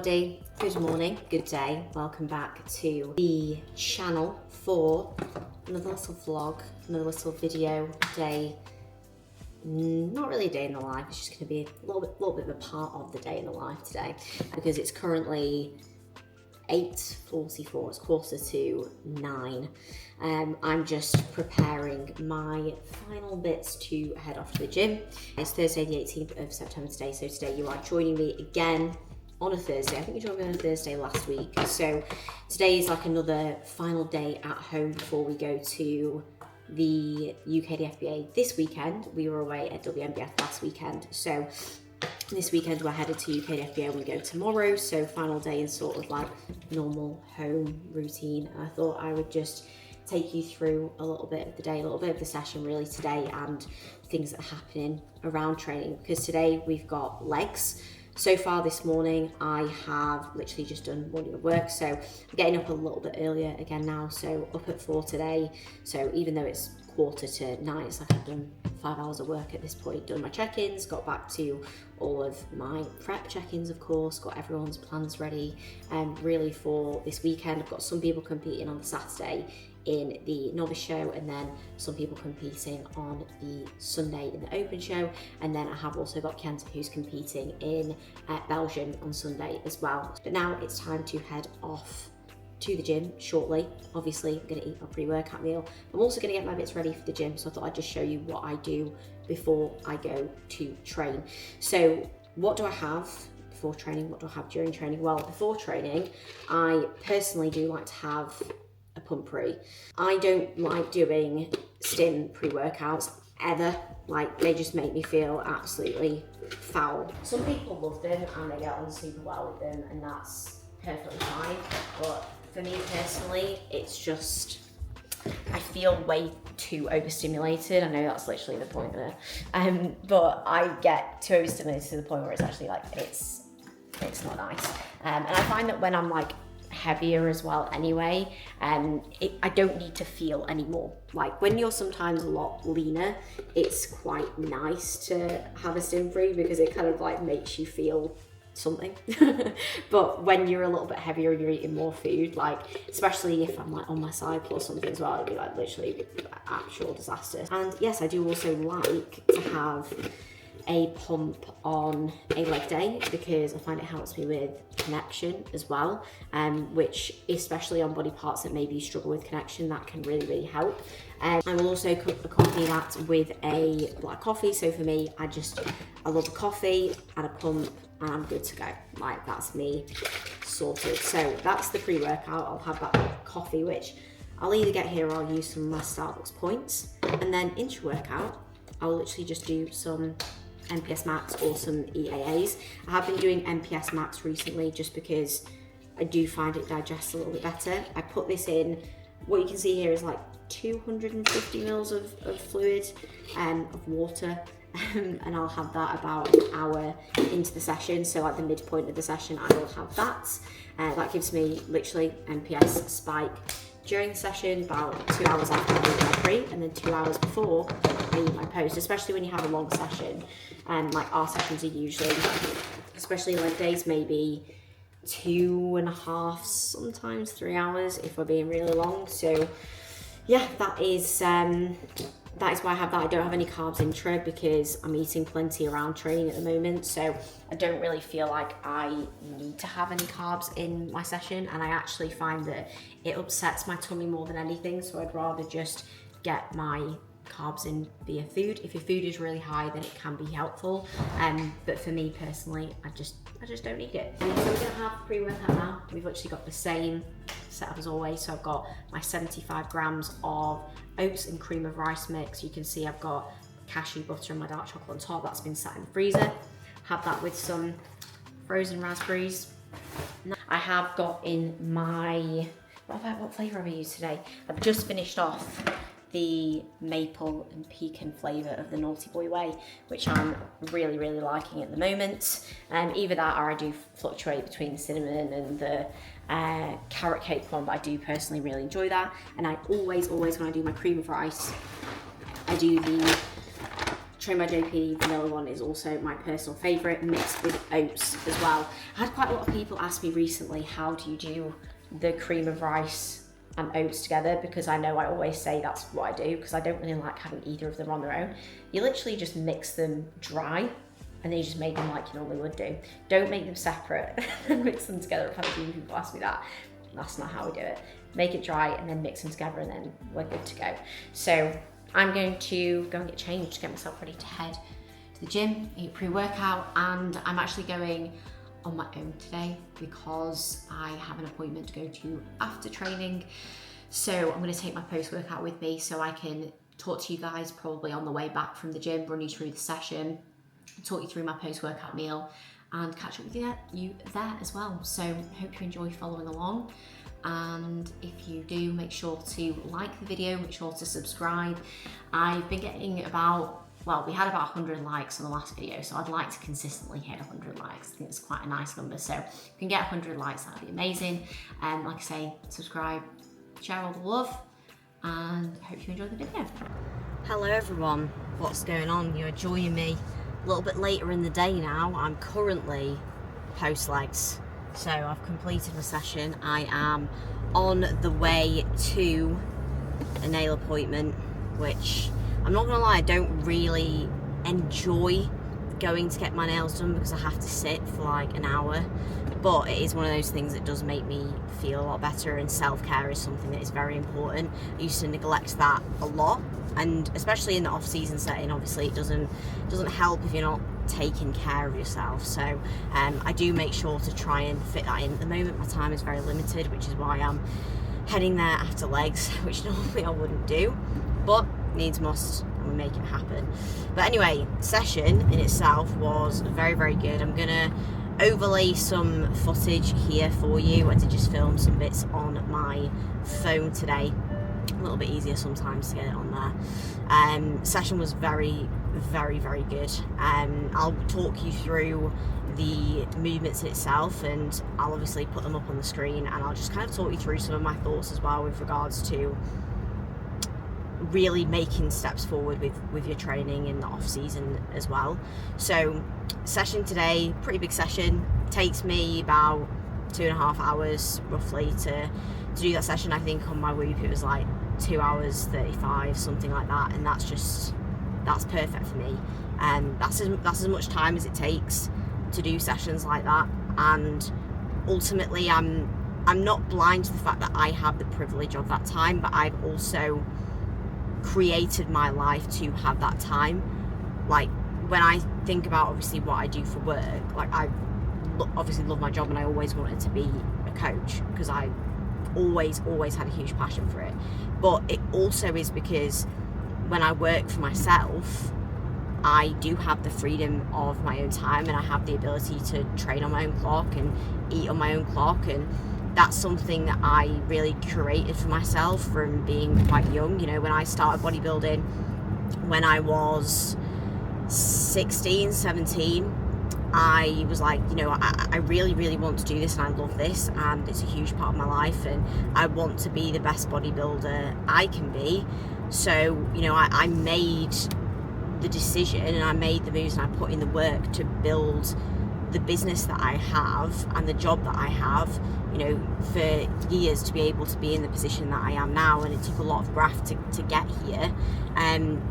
everybody, good morning, good day, welcome back to the channel for another little vlog, another little video day. Not really a day in the life, it's just going to be a little bit of a part of the day in the life today, because it's currently 8:44, it's 8:45. I'm just preparing my final bits to head off to the gym. It's Thursday the 18th of September today, so today you are joining me again on a Thursday. I think you joined me on a Thursday last week, so today is like another final day at home before we go to the UKDFBA this weekend. We were away at WNBF last weekend, so this weekend we're headed to UKDFBA and we go tomorrow, so final day in sort of like normal home routine. I thought I would just take you through a little bit of the day, a little bit of the session really today, and things that are happening around training, because today we've got legs. So far this morning I have literally just done morning of work, so I'm getting up a little bit earlier again now, so up at 4 today. So even though it's 8:45, it's like I've done 5 hours of work at this point, done my check-ins, got back to all of my prep check-ins of course, got everyone's plans ready really for this weekend. I've got some people competing on the Saturday in the novice show, and then some people competing on the Sunday in the open show, and then I have also got Kenta who's competing in Belgium on Sunday as well. But now it's time to head off to the gym shortly. Obviously I'm going to eat my pre-workout meal. I'm also going to get my bits ready for the gym, so I thought I'd just show you what I do before I go to train. So what do I have before training? What do I have during training? Well, before training I personally do like to have a pump pre. I don't like doing stim pre-workouts ever, like they just make me feel absolutely foul. Some people love them and they get on super well with them, and that's perfectly fine, but for me personally it's just, I feel way too overstimulated. I know that's literally the point there, but I get too overstimulated to the point where it's actually like it's not nice, and I find that when I'm like heavier as well anyway, I don't need to feel anymore. Like when you're sometimes a lot leaner, it's quite nice to have a stim free because it kind of like makes you feel something. But when you're a little bit heavier and you're eating more food, like especially if I'm like on my cycle or something as well, it'd be like literally actual disaster. And yes, I do also like to have a pump on a leg day because I find it helps me with connection as well, which especially on body parts that maybe you struggle with connection, that can really help. I will also accompany that with a black coffee. So for me, I love a coffee and a pump and I'm good to go. Like that's me sorted. So that's the pre-workout. I'll have that coffee, which I'll either get here or I'll use some of my Starbucks points. And then intra-workout, I'll literally just do some MPS Max or some EAAs. I have been doing MPS Max recently just because I do find it digests a little bit better. I put this in, what you can see here is like 250 mils of fluid, of water, and I'll have that about an hour into the session. So at the midpoint of the session I will have that. That gives me literally MPS spike during the session, about 2 hours after I eat my pre, and then 2 hours before I eat my post, especially when you have a long session. Like our sessions are usually, especially leg days, maybe 2.5, sometimes 3 hours if we're being really long. So yeah, that is why I have that. I don't have any carbs intra because I'm eating plenty around training at the moment, so I don't really feel like I need to have any carbs in my session, and I actually find that it upsets my tummy more than anything, so I'd rather just get my carbs in via food. If your food is really high, then it can be helpful, but for me personally, I just don't need it. So we're gonna have pre-workout now. We've actually got the same setup as always. So I've got my 75 grams of oats and cream of rice mix. You can see I've got cashew butter and my dark chocolate on top. That's been sat in the freezer. Have that with some frozen raspberries. I have got in my, what flavour have I used today? I've just finished off the maple and pecan flavour of the Naughty Boy Way, which I'm really liking at the moment. Either that or I do fluctuate between the cinnamon and the carrot cake one, but I do personally really enjoy that. And I always when I do my cream of rice, I do the Train by JP vanilla one is also my personal favourite, mixed with oats as well. I had quite a lot of people ask me recently, how do you do the cream of rice and oats together? Because I know I always say that's what I do, because I don't really like having either of them on their own. You literally just mix them dry, and then you just make them like you normally would do. Don't make them separate and mix them together. I've had a few people ask me that. That's not how we do it. Make it dry and then mix them together, and then we're good to go. So I'm going to go and get changed to get myself ready to head to the gym, eat pre-workout, and I'm actually going on my own today because I have an appointment to go to after training. So I'm going to take my post-workout with me so I can talk to you guys probably on the way back from the gym, run you through the session, talk you through my post-workout meal, and catch up with you there as well. So hope you enjoy following along. And if you do, make sure to like the video, make sure to subscribe. I've been getting about, well, we had about 100 likes on the last video, so I'd like to consistently hit 100 likes. I think it's quite a nice number, so if you can get 100 likes, that'd be amazing. And like I say, subscribe, share all the love, and I hope you enjoy the video. Hello everyone, what's going on? You're joining me a little bit later in the day now. I'm currently post legs. So I've completed my session. I am on the way to a nail appointment, which I'm not gonna lie, I don't really enjoy going to get my nails done because I have to sit for like an hour, but it is one of those things that does make me feel a lot better, and self-care is something that is very important. I used to neglect that a lot, and especially in the off-season setting, obviously it doesn't help if you're not taking care of yourself. So I do make sure to try and fit that in. At the moment my time is very limited, which is why I'm heading there after legs, which normally I wouldn't do, but needs must, and we make it happen. But anyway, session in itself was very, very good. I'm gonna overlay some footage here for you. I did just film some bits on my phone today. A little bit easier sometimes to get it on there. Session was very, very, very good. I'll talk you through the movements in itself, and I'll obviously put them up on the screen, and I'll just kind of talk you through some of my thoughts as well with regards to really making steps forward with your training in the off season as well. So session today, pretty big session, takes me about 2.5 hours roughly to do that session. I think on my Whoop it was like 2 hours 35, something like that, and that's perfect for me. And that's as much time as it takes to do sessions like that. And ultimately I'm not blind to the fact that I have the privilege of that time, but I've also created my life to have that time. Like when I think about obviously what I do for work, like I obviously love my job, and I always wanted to be a coach because I always had a huge passion for it. But it also is because when I work for myself, I do have the freedom of my own time, and I have the ability to train on my own clock and eat on my own clock, and that's something that I really curated for myself from being quite young. You know, when I started bodybuilding when I was 16, 17, I was like, you know, I really, really want to do this, and I love this, and it's a huge part of my life, and I want to be the best bodybuilder I can be. So, you know, I made the decision, and I made the moves, and I put in the work to build the business that I have and the job that I have, you know, for years to be able to be in the position that I am now. And it took a lot of graft to get here,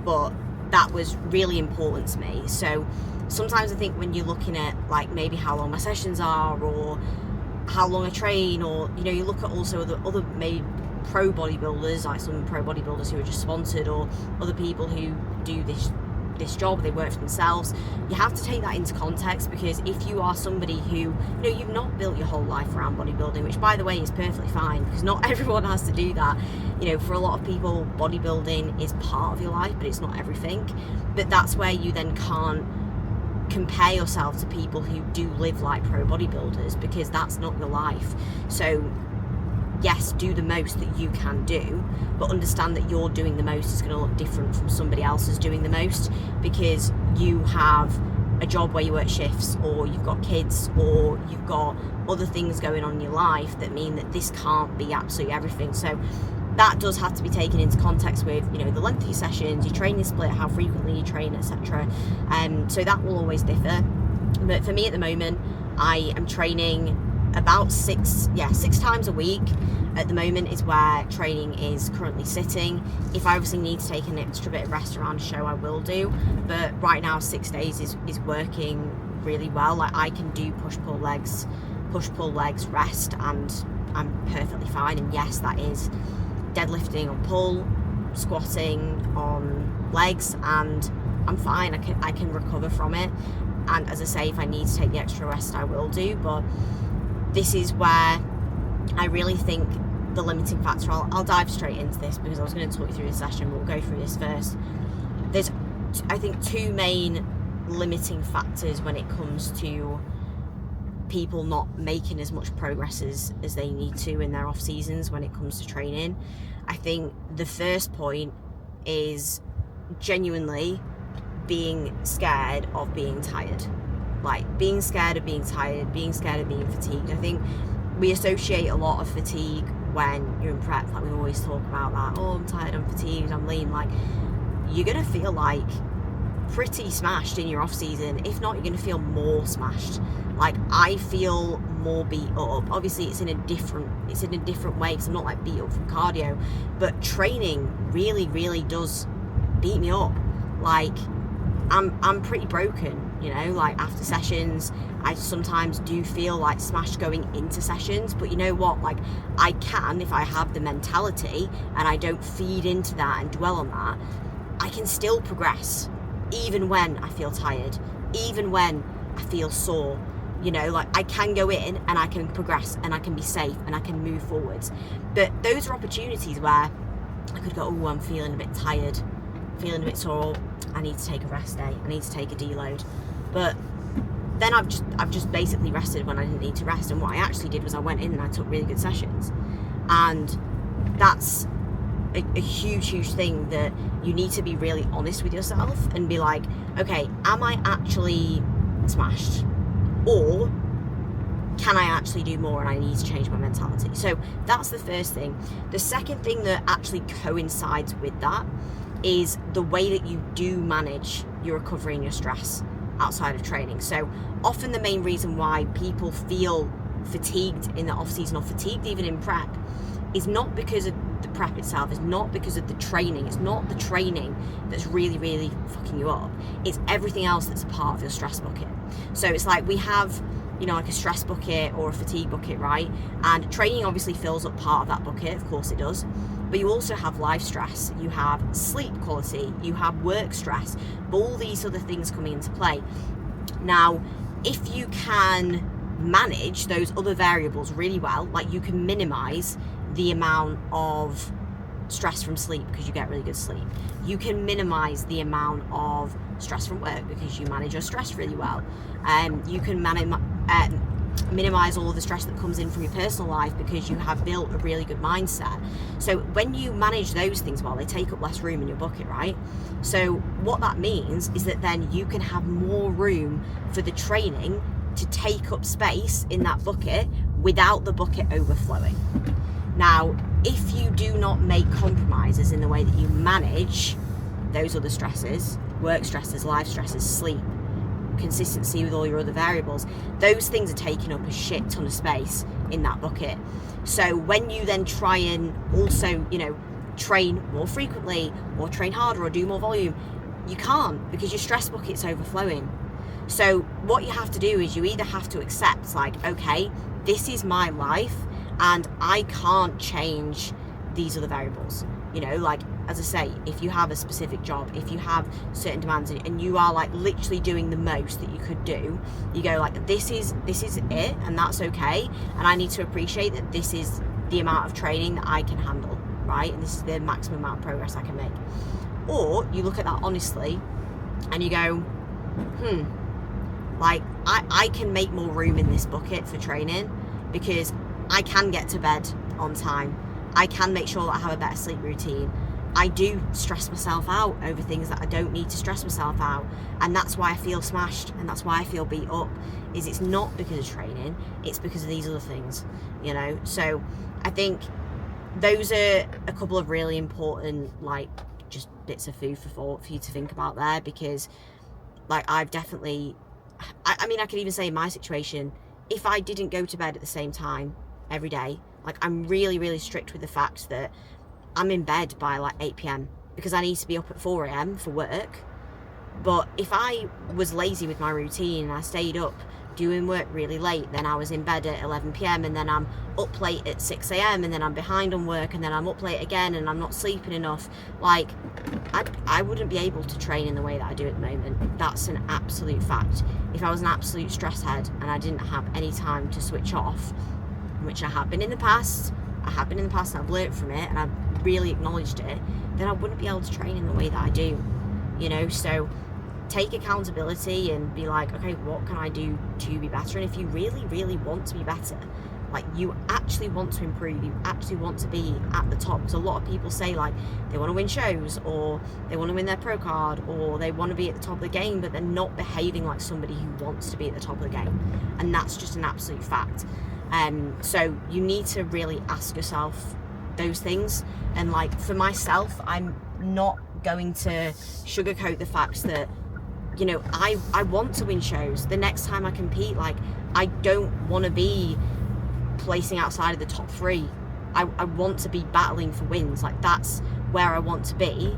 but that was really important to me. So sometimes I think when you're looking at like maybe how long my sessions are, or how long I train, or, you know, you look at also the other maybe pro bodybuilders, like some pro bodybuilders who are just sponsored, or other people who do this job, they work for themselves. You have to take that into context, because if you are somebody who, you know, you've not built your whole life around bodybuilding, which by the way is perfectly fine, because not everyone has to do that. You know, for a lot of people bodybuilding is part of your life, but it's not everything. But that's where you then can't compare yourself to people who do live like pro bodybuilders, because that's not your life. So yes, do the most that you can do, but understand that you're doing the most is going to look different from somebody else's doing the most, because you have a job where you work shifts, or you've got kids, or you've got other things going on in your life that mean that this can't be absolutely everything. So that does have to be taken into context with, you know, the length of your sessions, your training split, how frequently you train, etc. So that will always differ. But for me at the moment, I am training about six times a week. At the moment is where training is currently sitting. If I obviously need to take an extra bit of rest around a show, I will do. But right now, 6 days is working really well. Like, I can do push pull legs, rest, and I'm perfectly fine. And yes, that is deadlifting on pull, squatting on legs, and I'm fine. I can recover from it. And as I say, if I need to take the extra rest, I will do. But this is where I really think the limiting factor, I'll dive straight into this because I was going to talk you through the session, but we'll go through this first. There's, I think, 2 main limiting factors when it comes to people not making as much progress as they need to in their off seasons when it comes to training. I think the first point is genuinely being scared of being tired. Like, being scared of being tired, being scared of being fatigued. I think we associate a lot of fatigue when you're in prep. Like, we always talk about that. Oh, I'm tired, I'm fatigued, I'm lean. Like, you're going to feel like pretty smashed in your off season. If not, you're going to feel more smashed. Like, I feel more beat up. Obviously, it's in a different way because I'm not like beat up from cardio, but training really, really does beat me up. Like, I'm pretty broken, you know, like after sessions. I sometimes do feel like smashed going into sessions, but you know what, like, I can, if I have the mentality and I don't feed into that and dwell on that, I can still progress even when I feel tired, even when I feel sore. You know, like, I can go in and I can progress and I can be safe and I can move forwards. But those are opportunities where I could go, oh, I'm feeling a bit tired, feeling a bit sore, I need to take a rest day, I need to take a deload. But then I've just basically rested when I didn't need to rest. And what I actually did was I went in and I took really good sessions. And that's a huge thing, that you need to be really honest with yourself and be like, okay, am I actually smashed? Or can I actually do more and I need to change my mentality? So that's the first thing. The second thing that actually coincides with that is the way that you do manage your recovery and your stress outside of training. So often the main reason why people feel fatigued in the off season, or fatigued even in prep, is not because of the prep itself, it's not because of the training, it's not the training that's really fucking you up, it's everything else that's a part of your stress bucket. So it's like, we have, you know, like a stress bucket or a fatigue bucket, right? And training obviously fills up part of that bucket, of course it does, but you also have life stress, you have sleep quality, you have work stress, all these other things coming into play. Now, if you can manage those other variables really well, like, you can minimize the amount of stress from sleep because you get really good sleep. You can minimize the amount of stress from work because you manage your stress really well. You can minimize all of the stress that comes in from your personal life because you have built a really good mindset. So when you manage those things well, they take up less room in your bucket, right? So what that means is that then you can have more room for the training to take up space in that bucket without the bucket overflowing. Now, if you do not make compromises in the way that you manage those other stresses, work stresses, life stresses, sleep, consistency with all your other variables, those things are taking up a shit ton of space in that bucket. So when you then try and also, you know, train more frequently or train harder or do more volume, you can't because your stress bucket's overflowing. So what you have to do is you either have to accept, like, okay, this is my life and I can't change these other variables. You know, like, as I say, if you have a specific job, if you have certain demands and you are like literally doing the most that you could do, you go like, this is it, and that's okay, and I need to appreciate that this is the amount of training that I can handle, right? And this is the maximum amount of progress I can make. Or you look at that honestly and you go, like, I can make more room in this bucket for training because I can get to bed on time. I can make sure that I have a better sleep routine. I do stress myself out over things that I don't need to stress myself out. And that's why I feel smashed and that's why I feel beat up, is it's not because of training, it's because of these other things, you know? So I think those are a couple of really important, like, just bits of food for thought for you to think about there, because, like, I've definitely, I mean, I could even say in my situation, if I didn't go to bed at the same time every day, like, I'm really, really strict with the fact that I'm in bed by, like, 8 p.m. because I need to be up at 4 a.m. for work. But if I was lazy with my routine and I stayed up doing work really late, then I was in bed at 11 p.m. and then I'm up late at 6 a.m. and then I'm behind on work and then I'm up late again and I'm not sleeping enough, like, I wouldn't be able to train in the way that I do at the moment. That's an absolute fact. If I was an absolute stress head and I didn't have any time to switch off, which I have been in the past, and I've learnt from it and I've really acknowledged it, then I wouldn't be able to train in the way that I do, you know. So take accountability and be like, okay, what can I do to be better? And if you really, really want to be better, like, you actually want to improve, you actually want to be at the top, because a lot of people say, like, they want to win shows, or they want to win their pro card, or they want to be at the top of the game, but they're not behaving like somebody who wants to be at the top of the game. And that's just an absolute fact. So you need to really ask yourself those things. And, like, for myself, I'm not going to sugarcoat the fact that, you know, I want to win shows. The next time I compete, like, I don't want to be placing outside of the top 3. I want to be battling for wins. Like, that's where I want to be.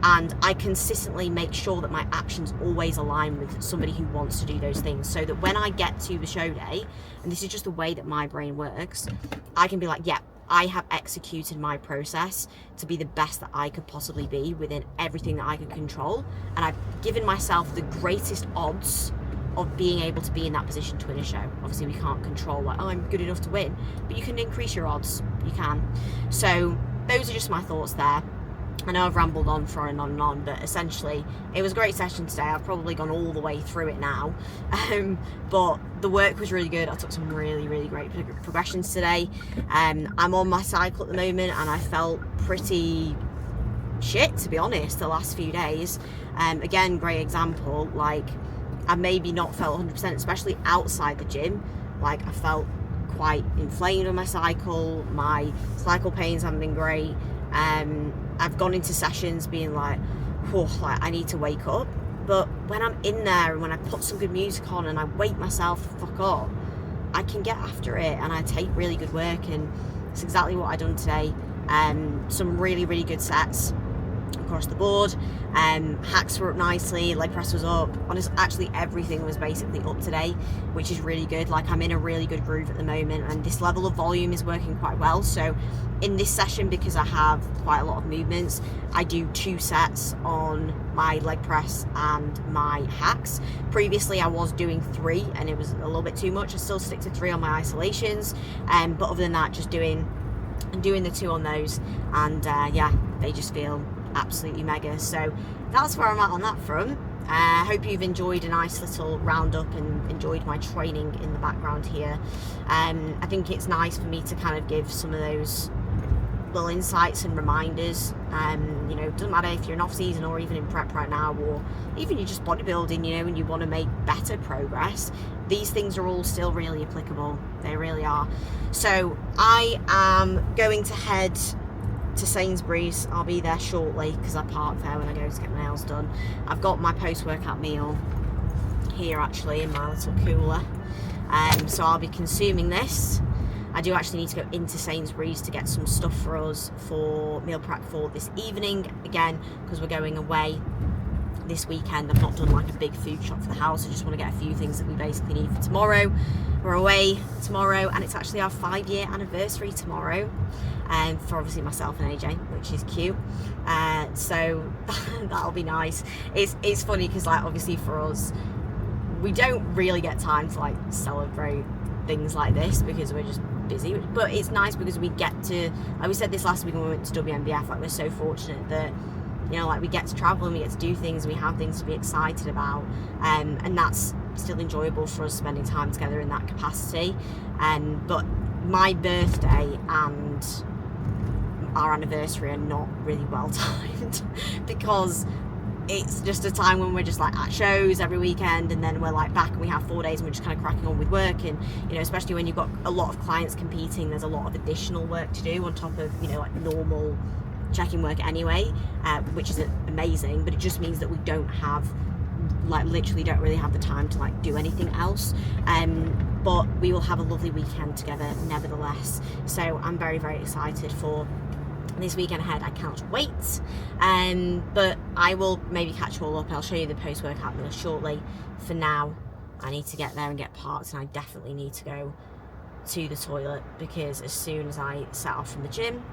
And I consistently make sure that my actions always align with somebody who wants to do those things, so that when I get to the show day, and this is just the way that my brain works, I can be like, yeah, I have executed my process to be the best that I could possibly be within everything that I can control. And I've given myself the greatest odds of being able to be in that position to win a show. Obviously, we can't control, like, oh, I'm good enough to win, but you can increase your odds. You can. So those are just my thoughts there. I know I've rambled on for and on, but essentially it was a great session today. I've probably gone all the way through it now, but the work was really good. I took some really, really great progressions today. I'm on my cycle at the moment and I felt pretty shit, to be honest, the last few days. Again, great example, like, I maybe not felt 100%, especially outside the gym. Like, I felt quite inflamed on my cycle pains haven't been great. I've gone into sessions being like, oh, like, I need to wake up. But when I'm in there and when I put some good music on and I wake myself the fuck up, I can get after it and I take really good work, and it's exactly what I done today. Some really, really good sets across the board. Hacks were up nicely, leg press was up. Honestly, actually everything was basically up today, which is really good. Like, I'm in a really good groove at the moment, and this level of volume is working quite well. So in this session, because I have quite a lot of movements, I do 2 sets on my leg press and my hacks. Previously I was doing 3 and it was a little bit too much. I still stick to 3 on my isolations, but other than that, just doing the 2 on those, and yeah, they just feel absolutely mega. So that's where I'm at on that front. I hope you've enjoyed a nice little roundup and enjoyed my training in the background here. I think it's nice for me to kind of give some of those little insights and reminders. You know, it doesn't matter if you're in off season or even in prep right now, or even you're just bodybuilding, you know, and you want to make better progress. These things are all still really applicable. They really are. So I am going to head to Sainsbury's. I'll be there shortly because I park there when I go to get my nails done. I've got my post-workout meal here actually in my little cooler, so I'll be consuming this. I do actually need to go into Sainsbury's to get some stuff for us for meal prep for this evening, again, because we're going away this weekend. I've not done like a big food shop for the house. I just want to get a few things that we basically need for tomorrow. We're away tomorrow, and it's actually our 5-year anniversary tomorrow, for obviously myself and AJ, which is cute. So that'll be nice. It's funny because, like, obviously for us, we don't really get time to like celebrate things like this because we're just busy, but it's nice because we get to, like we said this last week when we went to WNBF, like, we're so fortunate that, you know, like, we get to travel and we get to do things and we have things to be excited about, and that's still enjoyable for us, spending time together in that capacity. But my birthday and our anniversary are not really well timed because it's just a time when we're just like at shows every weekend, and then we're like back and we have 4 days and we're just kind of cracking on with work. And you know, especially when you've got a lot of clients competing, there's a lot of additional work to do on top of, you know, like normal check-in work anyway, which is amazing, but it just means that we don't have, like, literally don't really have the time to like do anything else. But we will have a lovely weekend together nevertheless, so I'm very, very excited for this weekend ahead. I can't wait. But I will maybe catch you all up. I'll show you the post-workout meal shortly. For now, I need to get there and get parked, and I definitely need to go to the toilet, because as soon as I set off from the gym,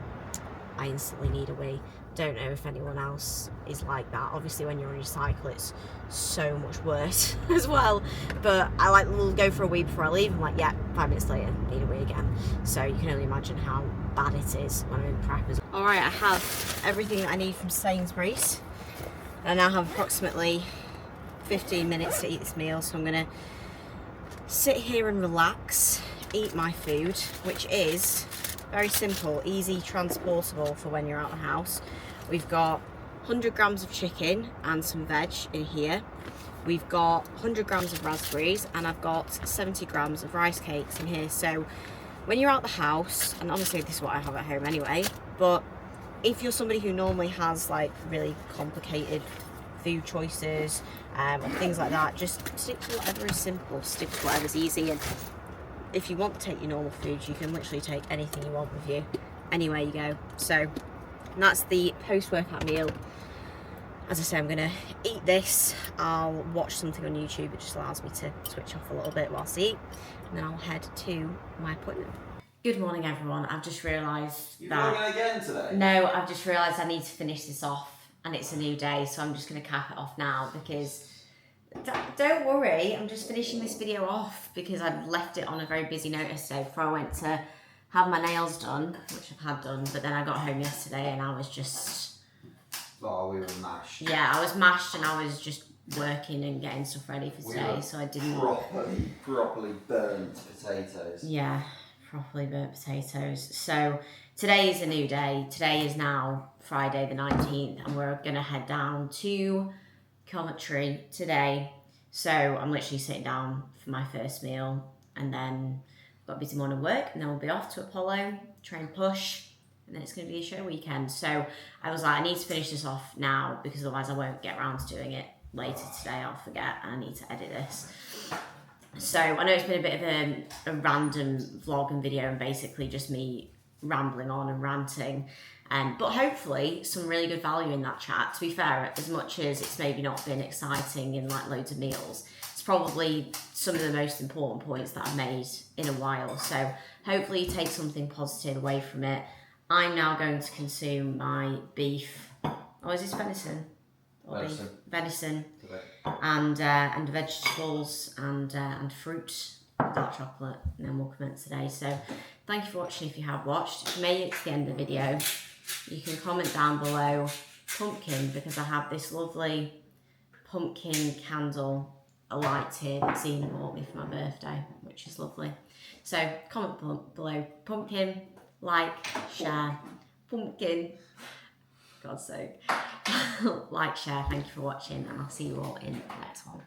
I instantly need a wee. Don't know if anyone else is like that. Obviously when you're on your cycle it's so much worse as well, but I like will go for a wee before I leave. I'm like, yeah, 5 minutes later, need a wee again. So you can only imagine how bad it is when I'm in preppers. Alright, I have everything that I need from Sainsbury's. I now have approximately 15 minutes to eat this meal, so I'm gonna sit here and relax, eat my food, which is very simple, easy, transportable for when you're out of the house. We've got 100 grams of chicken and some veg in here. We've got 100 grams of raspberries, and I've got 70 grams of rice cakes in here. So when you're out the house, and honestly this is what I have at home anyway, but if you're somebody who normally has like really complicated food choices or things like that, just stick to whatever is simple, stick to whatever's easy. And if you want to take your normal foods, you can literally take anything you want with you, anywhere you go. So that's the post-workout meal. As I say, I'm gonna eat this, I'll watch something on YouTube, it just allows me to switch off a little bit whilst I eat, and then I'll head to my appointment. Good morning everyone. I've just realised that... You're vlogging again today? No, I've just realised I need to finish this off, and it's a new day, so I'm just gonna cap it off now, because don't worry, I'm just finishing this video off because I'd left it on a very busy note yesterday before I went to have my nails done, which I've had done, but then I got home yesterday and I was just... Oh, we were mashed. Yeah, I was mashed and I was just working and getting stuff ready for today, so I didn't... Properly burnt potatoes. Yeah, properly burnt potatoes. So today is a new day. Today is now Friday the 19th, and we're going to head down to Coventry today. So I'm literally sitting down for my first meal, and then I've got a busy morning work, and then we'll be off to Apollo, train push, and then it's going to be a show weekend. So I was like, I need to finish this off now, because otherwise I won't get around to doing it later today. I'll forget, and I need to edit this. So I know it's been a bit of a random vlog and video, and basically just me rambling on and ranting. But hopefully some really good value in that chat. To be fair, as much as it's maybe not been exciting in like loads of meals, it's probably some of the most important points that I've made in a while. So hopefully you take something positive away from it. I'm now going to consume my beef. Oh, is this venison? Or Venison. Beef? Venison. Okay. And vegetables and fruit, dark chocolate, and then we'll commence today. So thank you for watching if you have watched. If you made it to the end of the video, you can comment down below pumpkin, because I have this lovely pumpkin candle, a light here that Zena bought me for my birthday, which is lovely. So comment below pumpkin, like, share, pumpkin, God's sake. Like, share, thank you for watching, and I'll see you all in the next one.